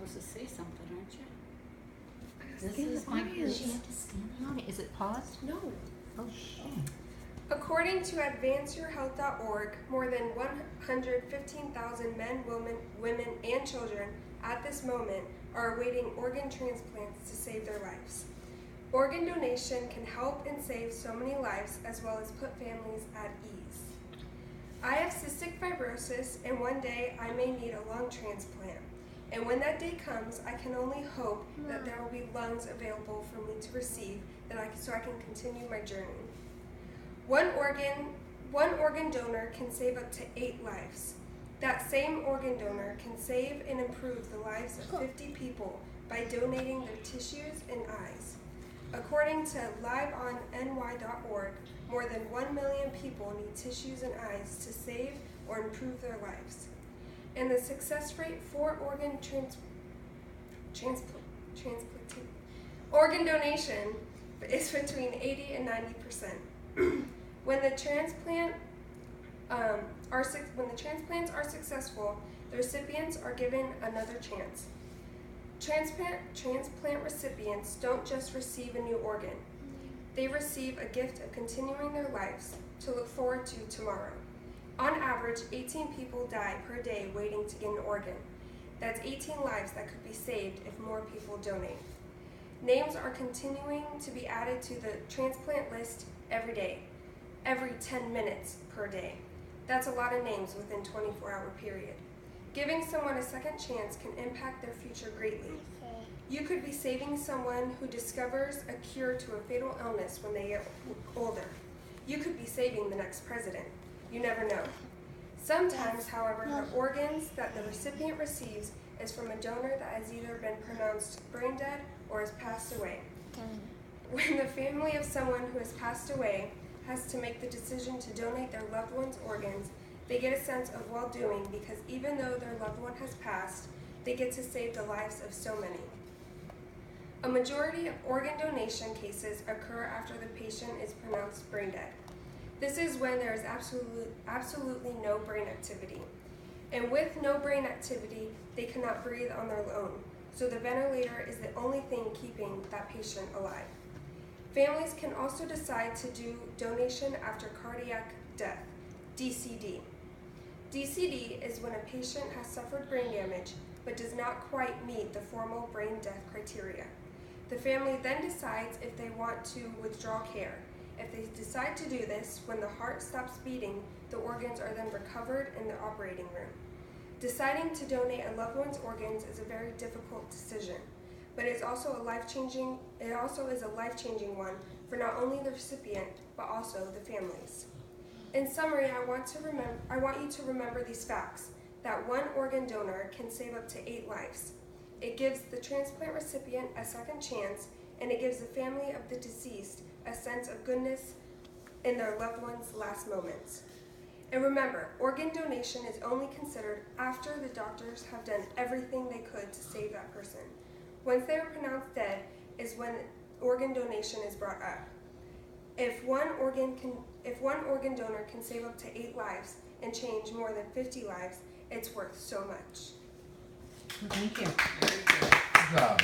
supposed to say something, aren't you? This Stand is my on it. Does she have to stand on it? Is it paused? No. Oh. According to AdvanceYourHealth.org, more than 115,000 men, women, and children at this moment are awaiting organ transplants to save their lives. Organ donation can help and save so many lives as well as put families at ease. I have cystic fibrosis, and one day I may need a lung transplant. And when that day comes, I can only hope that there will be lungs available for me to receive so I can continue my journey. One organ donor can save up to 8 lives. That same organ donor can save and improve the lives of 50 people by donating their tissues and eyes. According to liveonny.org, more than 1 million people need tissues and eyes to save or improve their lives. And the success rate for organ donation is between 80 and 90%. When the transplants are successful, the recipients are given another chance. Transplant recipients don't just receive a new organ. They receive a gift of continuing their lives to look forward to tomorrow. On average, 18 people die per day waiting to get an organ. That's 18 lives that could be saved if more people donate. Names are continuing to be added to the transplant list every day, every 10 minutes per day. That's a lot of names within a 24-hour period. Giving someone a second chance can impact their future greatly. You could be saving someone who discovers a cure to a fatal illness when they get older. You could be saving the next president. You never know. Sometimes, however, the organs that the recipient receives is from a donor that has either been pronounced brain dead or has passed away. When the family of someone who has passed away has to make the decision to donate their loved one's organs, they get a sense of well-doing because even though their loved one has passed, they get to save the lives of so many. A majority of organ donation cases occur after the patient is pronounced brain dead. This is when there is absolutely no brain activity. And with no brain activity, they cannot breathe on their own, so the ventilator is the only thing keeping that patient alive. Families can also decide to do donation after cardiac death, DCD. DCD is when a patient has suffered brain damage but does not quite meet the formal brain death criteria. The family then decides if they want to withdraw care. If they decide to do this, when the heart stops beating, the organs are then recovered in the operating room. Deciding to donate a loved one's organs is a very difficult decision, but it also is a life-changing one for not only the recipient, but also the families. In summary, I want you to remember these facts, that one organ donor can save up to 8 lives. It gives the transplant recipient a second chance, and it gives the family of the deceased a sense of goodness in their loved one's last moments. And remember, organ donation is only considered after the doctors have done everything they could to save that person. Once they are pronounced dead is when organ donation is brought up. If one organ donor can save up to 8 lives and change more than 50 lives, it's worth so much. Thank you. Good job.